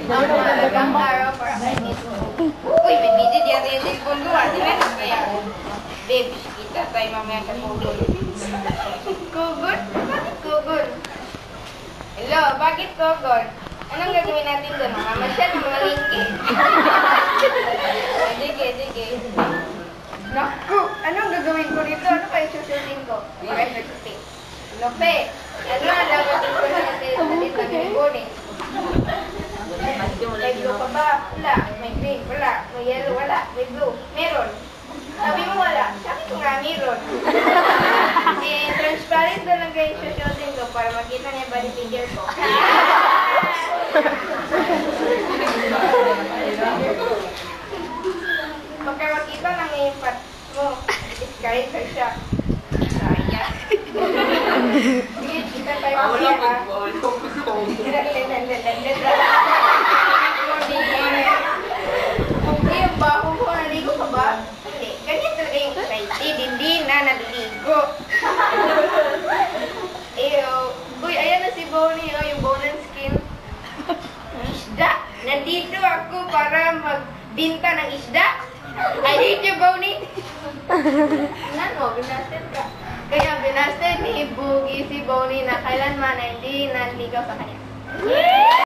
Magandang araw para kay Miss Mo. Uy, may busy diyan yung cellphone ko. Di ba? Kaya, babe, kita tayo mamaya sa Kugol. Kugol? Bakit Kugol? Hello, bakit Kugol? Anong gagawin natin doon? Mga masyal, mga lingki. Sige. Naku, anong gagawin ko rito? Ano kayo susutin ko? Okay, susutin. Lope, ano ang lagatin ko sa ng bonus? May blue pa ba? Wala. May green? Wala. May yellow? Wala. May blue? Meron. Sabi mo wala. Sabi ko nga meron. Transparent na lang kayo susutin ko para makita niya body figure ko. Pagka makita lang yung pat mo, kahit sa siya. Sayang. Sige, kita tayo siya ha. Hindi, ang baho ko. Naligo ka ba? Hindi. Ganyan talaga yung excited. Hindi na naliligo. Uy, ayan na si Bonnie. Yung bone and skin. Isda. Nandito ako para magbinta ng isda. I hate you, Bonnie. Tingnan mo, binasted ka. Kaya binasted ni Boogie si Bonnie na kailanman na hindi nanligaw sa kanya.